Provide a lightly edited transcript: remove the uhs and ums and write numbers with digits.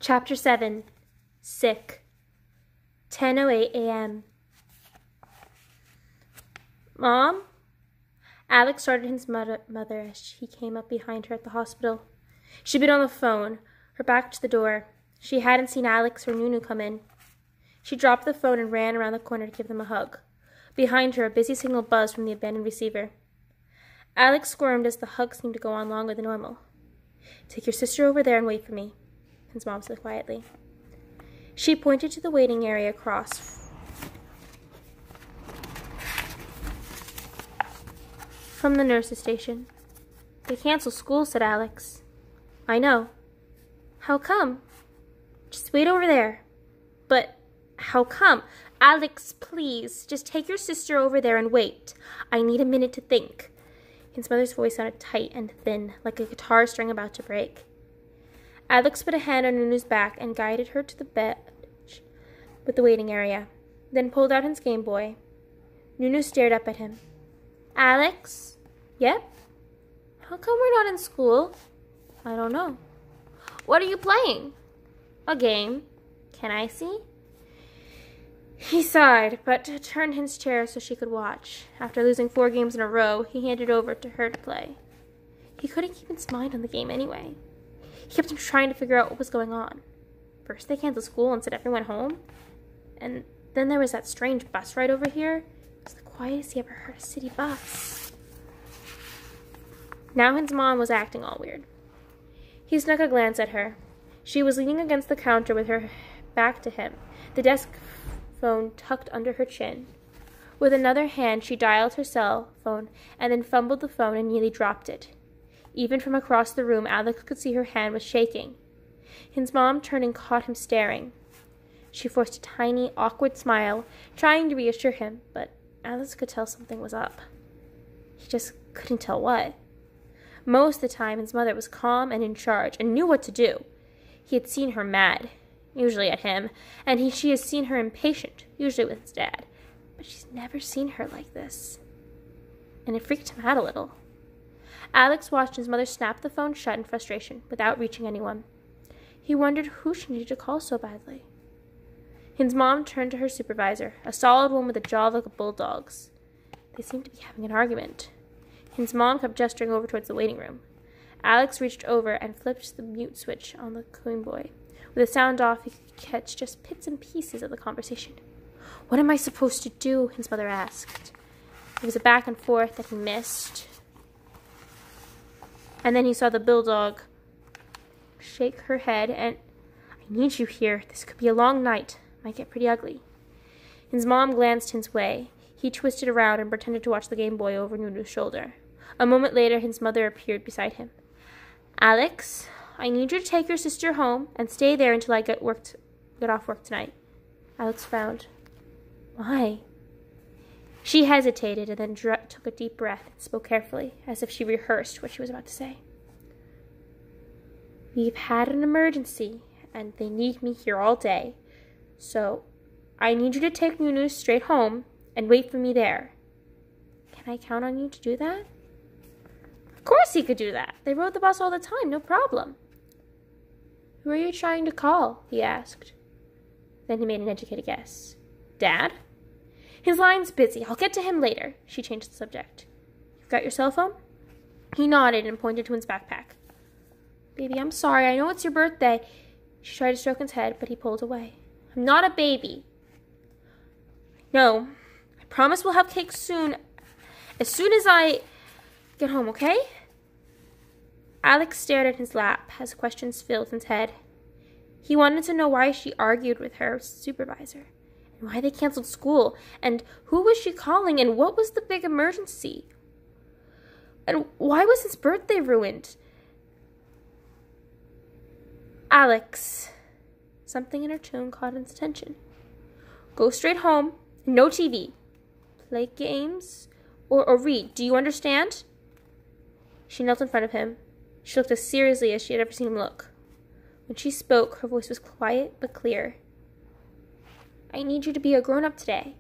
Chapter 7. Sick. 10:08 a.m. Mom? Alex started his mother as he came up behind her at the hospital. She'd been on the phone, her back to the door. She hadn't seen Alex or Nunu come in. She dropped the phone and ran around the corner to give them a hug. Behind her, a busy signal buzzed from the abandoned receiver. Alex squirmed as the hug seemed to go on longer than normal. "Take your sister over there and wait for me," his mom said quietly. She pointed to the waiting area across from the nurse's station. "They canceled school," said Alex. "I know." "How come?" "Just wait over there." "But how come?" "Alex, please, just take your sister over there and wait. I need a minute to think." His mother's voice sounded tight and thin, like a guitar string about to break. Alex put a hand on Nunu's back and guided her to the bench with the waiting area, then pulled out his Game Boy. Nunu stared up at him. "Alex?" "Yep?" "How come we're not in school?" "I don't know." "What are you playing?" "A game." "Can I see?" He sighed, but turned his chair so she could watch. After losing 4 games in a row, he handed over to her to play. He couldn't keep his mind on the game anyway. He kept trying to figure out what was going on. First they canceled school and sent everyone home. And then there was that strange bus ride over here. It was the quietest he ever heard a city bus. Now his mom was acting all weird. He snuck a glance at her. She was leaning against the counter with her back to him, the desk phone tucked under her chin. With another hand, she dialed her cell phone and then fumbled the phone and nearly dropped it. Even from across the room, Alex could see her hand was shaking. His mom turned and caught him staring. She forced a tiny, awkward smile, trying to reassure him, but Alex could tell something was up. He just couldn't tell what. Most of the time, his mother was calm and in charge and knew what to do. He had seen her mad, usually at him, and she has seen her impatient, usually with his dad. But she's never seen her like this. And it freaked him out a little. Alex watched his mother snap the phone shut in frustration, without reaching anyone. He wondered who she needed to call so badly. His mom turned to her supervisor, a solid woman with a jaw like a bulldog's. They seemed to be having an argument. His mom kept gesturing over towards the waiting room. Alex reached over and flipped the mute switch on the Game Boy. With the sound off, he could catch just bits and pieces of the conversation. "What am I supposed to do?" his mother asked. It was a back and forth that he missed. And then he saw the bulldog shake her head and, "I need you here. This could be a long night. Might get pretty ugly." His mom glanced his way. He twisted around and pretended to watch the Game Boy over Nunu's shoulder. A moment later, his mother appeared beside him. "Alex, I need you to take your sister home and stay there until I get off work tonight." Alex frowned. "Why?" She hesitated and then took a deep breath and spoke carefully, as if she rehearsed what she was about to say. "We've had an emergency, and they need me here all day. So, I need you to take Nunu straight home and wait for me there." "Can I count on you to do that?" Of course he could do that. They rode the bus all the time, no problem. "Who are you trying to call?" he asked. Then he made an educated guess. "Dad?" "His line's busy. I'll get to him later." She changed the subject. "You've got your cell phone?" He nodded and pointed to his backpack. "Baby, I'm sorry. I know it's your birthday." She tried to stroke his head, but he pulled away. "I'm not a baby." "No. I promise we'll have cake soon. As soon as I get home, okay?" Alex stared at his lap as questions filled his head. He wanted to know why she argued with her supervisor, and why they canceled school, and who was she calling, and what was the big emergency? And why was his birthday ruined? "Alex," something in her tone caught his attention. "Go straight home, no TV. Play games or read. Do you understand?" She knelt in front of him. She looked as seriously as she had ever seen him look. When she spoke, her voice was quiet but clear. "I need you to be a grown-up today.